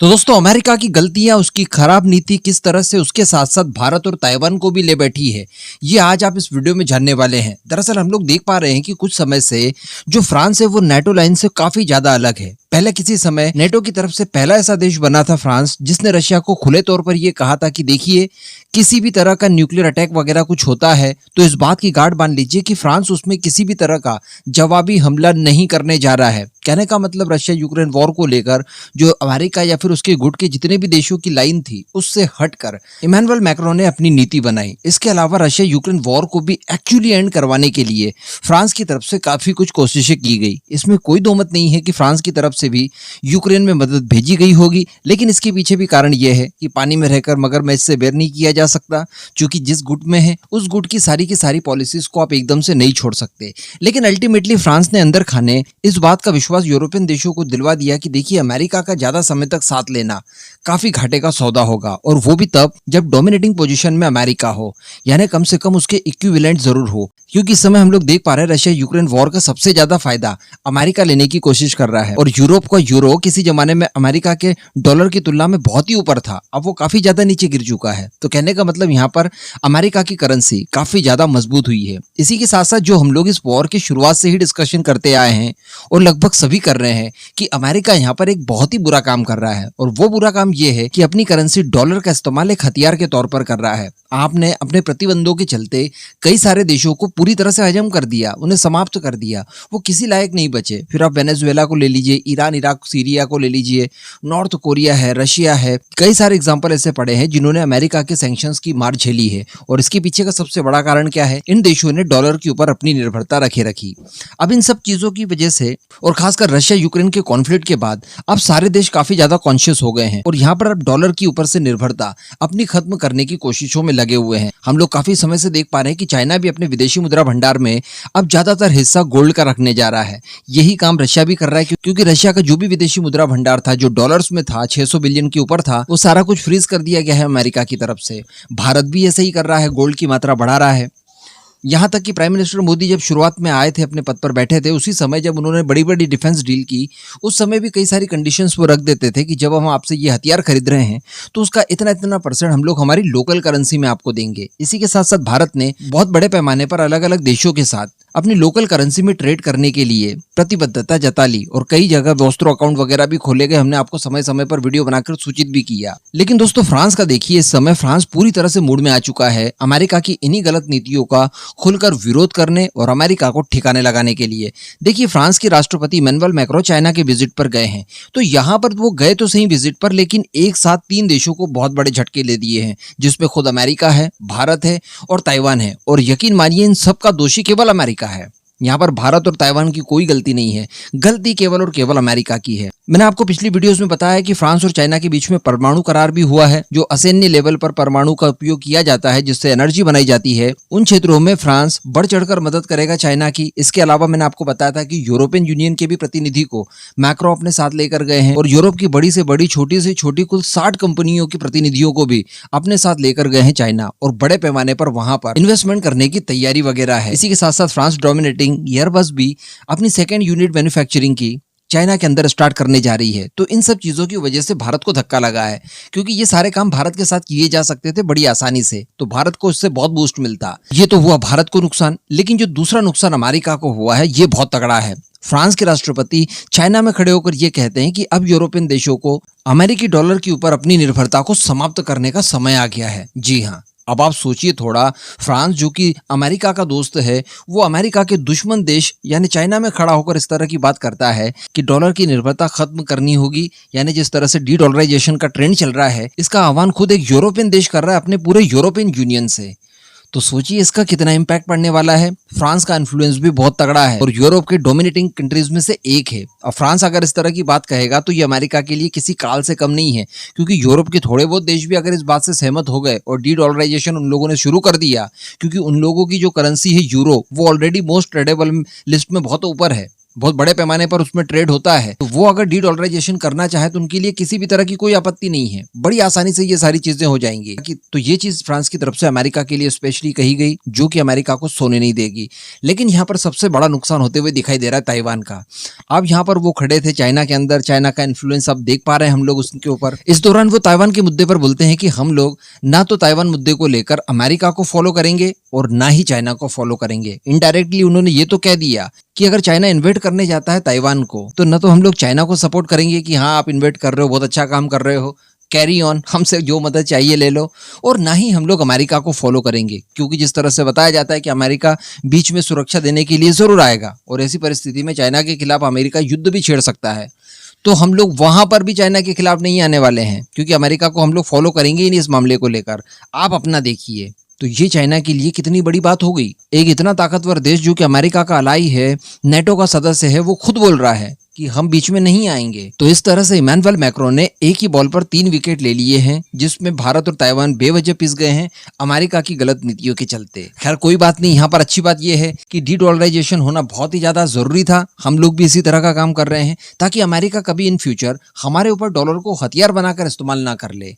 तो दोस्तों अमेरिका की गलतियां, उसकी खराब नीति किस तरह से उसके साथ साथ भारत और ताइवान को भी ले बैठी है, ये आज आप इस वीडियो में जानने वाले हैं। दरअसल हम लोग देख पा रहे हैं कि कुछ समय से जो फ्रांस है वो नेटो लाइन से काफी ज्यादा अलग है। पहले किसी समय नेटो की तरफ से पहला ऐसा देश बना था फ्रांस, जिसने रशिया को खुले तौर पर यह कहा था कि देखिए, किसी भी तरह का न्यूक्लियर अटैक वगैरह कुछ होता है तो इस बात की गांठ बांध लीजिए कि फ्रांस उसमें किसी भी तरह का जवाबी हमला नहीं करने जा रहा है। कहने का मतलब रशिया यूक्रेन वॉर को लेकर जो अमेरिका या फिर उसके गुट के जितने भी देशों की लाइन थी उससे हटकर इमैनुअल मैक्रोन ने अपनी नीति बनाई। इसके अलावा रशिया यूक्रेन वॉर को भी एक्चुअली एंड करवाने के लिए फ्रांस की तरफ से काफी कुछ कोशिशें की गई। इसमें कोई दो मत नहीं है कि फ्रांस की तरफ से भी यूक्रेन में मदद भेजी गई होगी, लेकिन इसके पीछे भी कारण यह है कि पानी में रहकर मगरमच्छ से बेर नहीं किया जा सकता। क्योंकि जिस गुट में है उस गुट की सारी पॉलिसीज को आप एकदम से नहीं छोड़ सकते। लेकिन अल्टीमेटली फ्रांस ने अंदर खाने इस बात का विश्वास यूरोपियन देशों को दिलवा दिया कि देखिए, अमेरिका का ज्यादा समय तक साथ लेना काफी घाटे का सौदा होगा, और वो भी तब जब डोमिनेटिंग पोजीशन में अमेरिका हो, यानी कम से कम उसके इक्विवेलेंट जरूर हो। क्योंकि इस समय हम लोग देख पा रहे हैं रशिया यूक्रेन वॉर का सबसे ज्यादा फायदा अमेरिका लेने की कोशिश कर रहा है, और यूरोप का यूरो किसी जमाने में अमेरिका के डॉलर की तुलना में बहुत ही ऊपर था, अब वो काफी ज्यादा नीचे गिर चुका है। तो कहने का मतलब यहाँ पर अमेरिका की करेंसी काफी ज्यादा मजबूत हुई है। इसी के साथ साथ जो हम लोग इस वॉर की शुरुआत से ही डिस्कशन करते आए हैं और लगभग सभी कर रहे हैं कि अमेरिका यहाँ पर एक बहुत ही बुरा काम कर रहा है, और वो बुरा काम ये है कि अपनी करेंसी डॉलर का इस्तेमाल एक हथियार के तौर पर कर रहा है। आपने अपने प्रतिबंधों के चलते कई सारे देशों को पूरी तरह से हजम कर दिया, उन्हें समाप्त कर दिया, वो किसी लायक नहीं बचे। फिर आप वेनेजुएला को ले लीजिए, ईरान, इराक, सीरिया को ले लीजिए, नॉर्थ कोरिया है, रशिया है, कई सारे एग्जाम्पल ऐसे पड़े हैं जिन्होंने अमेरिका के सैंक्शंस की मार झेली है। और इसके पीछे का सबसे बड़ा कारण क्या है? इन देशों ने डॉलर के ऊपर अपनी निर्भरता रखी। अब इन सब चीजों की वजह से और खासकर रशिया यूक्रेन के कॉन्फ्लिक्ट के बाद अब सारे देश काफी ज्यादा कॉन्शियस हो गए हैं, और यहाँ पर अब डॉलर की ऊपर से निर्भरता अपनी खत्म करने की कोशिशों में लगे हुए हैं। हम लोग काफी समय से देख पा रहे हैं कि चाइना भी अपने विदेशी मुद्रा भंडार में अब ज्यादातर हिस्सा गोल्ड का रखने जा रहा है। यही काम रशिया भी कर रहा है, क्योंकि रशिया का जो भी विदेशी मुद्रा भंडार था, जो डॉलर्स में था, 600 बिलियन के ऊपर था, वो सारा कुछ फ्रीज कर दिया गया है अमेरिका की तरफ से। भारत भी ऐसा ही कर रहा है, गोल्ड की मात्रा बढ़ा रहा है। यहाँ तक कि प्राइम मिनिस्टर मोदी जब शुरुआत में आए थे, अपने पद पर बैठे थे, उसी समय जब उन्होंने बड़ी बड़ी डिफेंस डील की, उस समय भी कई सारी कंडीशंस वो रख देते थे कि जब हम आपसे ये हथियार खरीद रहे हैं तो उसका इतना इतना परसेंट हम लोग हमारी लोकल करेंसी में आपको देंगे। इसी के साथ साथ भारत ने बहुत बड़े पैमाने पर अलग अलग देशों के साथ अपनी लोकल करेंसी में ट्रेड करने के लिए प्रतिबद्धता जता ली, और कई जगह वॉस्ट्रो अकाउंट वगैरह भी खोले गए। हमने आपको समय समय पर वीडियो बनाकर सूचित भी किया। लेकिन दोस्तों फ्रांस का देखिए, इस समय फ्रांस पूरी तरह से मूड में आ चुका है अमेरिका की इन्हीं गलत नीतियों का खुलकर विरोध करने और अमेरिका को ठिकाने लगाने के लिए। देखिए, फ्रांस के राष्ट्रपति इमैनुअल मैक्रोन चाइना के विजिट पर गए हैं, तो यहाँ पर वो गए तो सही विजिट पर, लेकिन एक साथ 3 देशों को बहुत बड़े झटके ले दिए हैं, जिसमें खुद अमेरिका है, भारत है और ताइवान है। और यकीन मानिए, इन सब का दोषी केवल अमेरिका है। यहाँ पर भारत और ताइवान की कोई गलती नहीं है, गलती केवल और केवल अमेरिका की है। मैंने आपको पिछली वीडियोस में बताया कि फ्रांस और चाइना के बीच में परमाणु करार भी हुआ है, जो असैन्य लेवल पर परमाणु का उपयोग किया जाता है, जिससे एनर्जी बनाई जाती है। उन क्षेत्रों में फ्रांस बढ़ चढ़कर मदद करेगा चाइना की। इसके अलावा मैंने आपको बताया था कि यूरोपियन यूनियन के भी प्रतिनिधि को मैक्रो अपने साथ लेकर गए हैं, और यूरोप की बड़ी से बड़ी, छोटी से छोटी कुल 60 कंपनियों के प्रतिनिधियों को भी अपने साथ लेकर गए हैं चाइना, और बड़े पैमाने पर वहां पर इन्वेस्टमेंट करने की तैयारी वगैरह है। इसी के साथ साथ फ्रांस डोमिनेटिंग एयरबस भी अपनी सेकेंड यूनिट मैन्युफैक्चरिंग की चाइना के अंदर स्टार्ट करने जा रही है। तो इन सब चीजों की वजह से भारत को धक्का लगा है, क्योंकि ये सारे काम भारत के साथ किए जा सकते थे बड़ी आसानी से, तो भारत को इससे बहुत बूस्ट मिलता। ये तो हुआ भारत को नुकसान, लेकिन जो दूसरा नुकसान अमेरिका को हुआ है, ये बहुत तगड़ा है। फ्रांस के राष्ट्रपति चाइना में खड़े होकर ये कहते हैं कि अब यूरोपियन देशों को अमेरिकी डॉलर के ऊपर अपनी निर्भरता को समाप्त करने का समय आ गया है। जी हाँ, अब आप सोचिए थोड़ा, फ्रांस जो कि अमेरिका का दोस्त है, वो अमेरिका के दुश्मन देश यानी चाइना में खड़ा होकर इस तरह की बात करता है कि डॉलर की निर्भरता खत्म करनी होगी। यानी जिस तरह से डी डॉलराइजेशन का ट्रेंड चल रहा है, इसका आह्वान खुद एक यूरोपियन देश कर रहा है अपने पूरे यूरोपियन यूनियन से। तो सोचिए इसका कितना इम्पैक्ट पड़ने वाला है। फ्रांस का इन्फ्लुएंस भी बहुत तगड़ा है और यूरोप के डोमिनेटिंग कंट्रीज में से एक है। और फ्रांस अगर इस तरह की बात कहेगा तो ये अमेरिका के लिए किसी काल से कम नहीं है, क्योंकि यूरोप के थोड़े बहुत देश भी अगर इस बात से सहमत हो गए और डी डॉलराइजेशन उन लोगों ने शुरू कर दिया, क्योंकि उन लोगों की जो करेंसी है यूरो, वो ऑलरेडी मोस्ट ट्रेडेबल लिस्ट में बहुत ऊपर है, बहुत बड़े पैमाने पर उसमें ट्रेड होता है, तो वो अगर डी डॉलराइजेशन करना चाहे तो उनके लिए किसी भी तरह की कोई आपत्ति नहीं है, बड़ी आसानी से ये सारी चीजें हो जाएंगी। तो ये चीज फ्रांस की तरफ से अमेरिका के लिए स्पेशली कही गई, जो कि अमेरिका को सोने नहीं देगी। लेकिन यहाँ पर सबसे बड़ा नुकसान होते हुए दिखाई दे रहा है ताइवान का। अब यहाँ पर वो खड़े थे चाइना के अंदर, चाइना का इन्फ्लुएंस अब देख पा रहे हैं हम लोग उसके ऊपर। इस दौरान वो ताइवान के मुद्दे पर बोलते हैं कि हम लोग ना तो ताइवान मुद्दे को लेकर अमेरिका को फॉलो करेंगे और ना ही चाइना को फॉलो करेंगे। इनडायरेक्टली उन्होंने ये तो कह दिया कि अगर चाइना इन्वेट करने जाता है ताइवान को, तो न तो हम लोग चाइना को सपोर्ट करेंगे कि हाँ आप इन्वेट कर रहे हो, बहुत अच्छा काम कर रहे हो, कैरी ऑन, हमसे जो मदद चाहिए ले लो, और ना ही हम लोग अमेरिका को फॉलो करेंगे, क्योंकि जिस तरह से बताया जाता है कि अमेरिका बीच में सुरक्षा देने के लिए जरूर आएगा और ऐसी परिस्थिति में चाइना के खिलाफ अमेरिका युद्ध भी छेड़ सकता है। तो हम लोग वहां पर भी चाइना के खिलाफ नहीं आने वाले हैं, क्योंकि अमेरिका को हम लोग फॉलो करेंगे ही नहीं इस मामले को लेकर, आप अपना देखिए। तो ये चाइना के लिए कितनी बड़ी बात हो गई। एक इतना ताकतवर देश जो कि अमेरिका का अलाई है, नेटो का सदस्य है, वो खुद बोल रहा है कि हम बीच में नहीं आएंगे। तो इस तरह से इमैनुअल मैक्रोन ने एक ही बॉल पर 3 विकेट ले लिए हैं, जिसमें भारत और ताइवान बेवजह पिस गए हैं अमेरिका की गलत नीतियों के चलते। खैर कोई बात नहीं, यहाँ पर अच्छी बात यह है कि डी डॉलराइजेशन होना बहुत ही ज्यादा जरूरी था। हम लोग भी इसी तरह का काम कर रहे हैं ताकि अमेरिका कभी इन फ्यूचर हमारे ऊपर डॉलर को हथियार बनाकर इस्तेमाल ना कर ले।